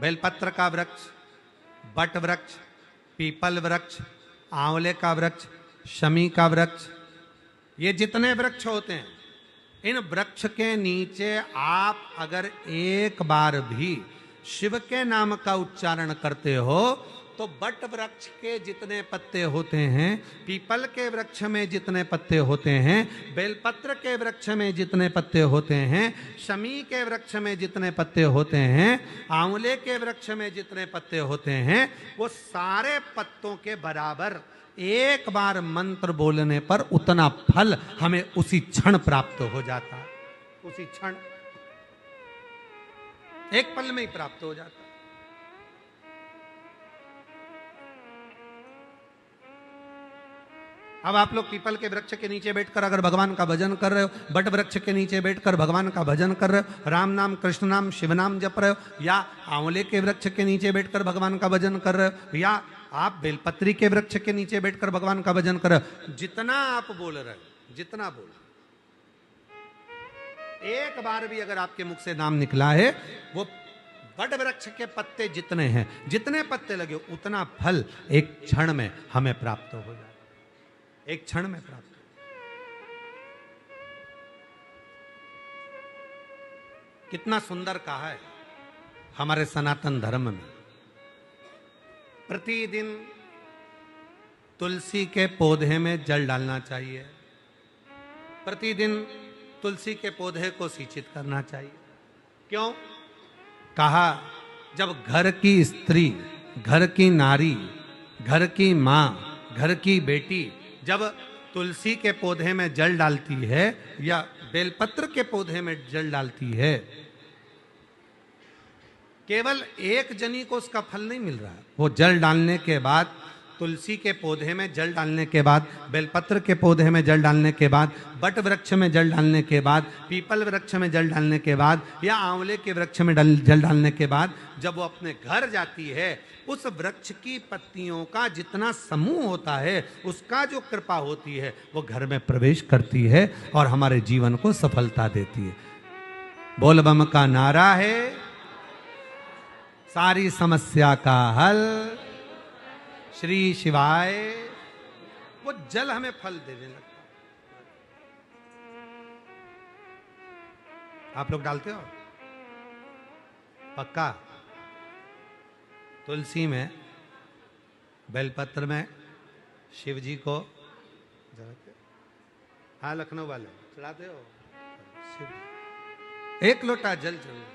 बेलपत्र का वृक्ष, बट वृक्ष, पीपल वृक्ष, आंवले का वृक्ष, शमी का वृक्ष, ये जितने वृक्ष होते हैं, इन वृक्ष के नीचे आप अगर एक बार भी शिव के नाम का उच्चारण करते हो तो बट वृक्ष के जितने पत्ते होते हैं, पीपल के वृक्ष में जितने पत्ते होते हैं, बेलपत्र के वृक्ष में जितने पत्ते होते हैं, शमी के वृक्ष में जितने पत्ते होते हैं, आंवले के वृक्ष में जितने पत्ते होते हैं, वो सारे पत्तों के बराबर एक बार मंत्र बोलने पर उतना फल हमें उसी क्षण प्राप्त हो जाता है। उसी क्षण, एक पल में ही प्राप्त हो जाता है। अब आप लोग पीपल के वृक्ष के नीचे बैठकर अगर भगवान का भजन कर रहे हो, बट वृक्ष के नीचे बैठकर भगवान का भजन कर रहे हो, राम नाम कृष्ण नाम शिव नाम जप रहे हो, या आंवले के वृक्ष के नीचे बैठकर भगवान का भजन कर रहे हो, या आप बेलपत्री के वृक्ष के नीचे बैठकर भगवान का भजन कर रहे हो, जितना आप बोल रहे हो, जितना बोल, एक बार भी अगर आपके मुख से नाम निकला है, वो बट वृक्ष के पत्ते जितने हैं, जितने पत्ते लगे उतना फल एक क्षण में हमें प्राप्त हो जाए, एक क्षण में प्राप्त। कितना सुंदर कहा है हमारे सनातन धर्म में, प्रतिदिन तुलसी के पौधे में जल डालना चाहिए, प्रतिदिन तुलसी के पौधे को सिंचित करना चाहिए। क्यों? कहा, जब घर की स्त्री, घर की नारी, घर की मां, घर की बेटी जब तुलसी के पौधे में जल डालती है या बेलपत्र के पौधे में जल डालती है, केवल एक जनी को उसका फल नहीं मिल रहा है, वो जल डालने के बाद, तुलसी के पौधे में जल डालने के बाद, बेलपत्र के पौधे में जल डालने के बाद, बट वृक्ष में जल डालने के बाद, पीपल वृक्ष में जल डालने के बाद, या आंवले के वृक्ष में जल डालने के बाद, जब वो अपने घर जाती है, उस वृक्ष की पत्तियों का जितना समूह होता है, उसका जो कृपा होती है, वो घर में प्रवेश करती है और हमारे जीवन को सफलता देती है। बोल बम का नारा है, सारी समस्या का हल श्री शिवाय। वो जल हमें फल देने लगता है। आप लोग डालते हो? पक्का? तुलसी में, बेलपत्र में शिव जी को चढ़ाते? हाँ, लखनऊ वाले चढ़ाते हो? शिव एक लोटा जल चढ़ाते।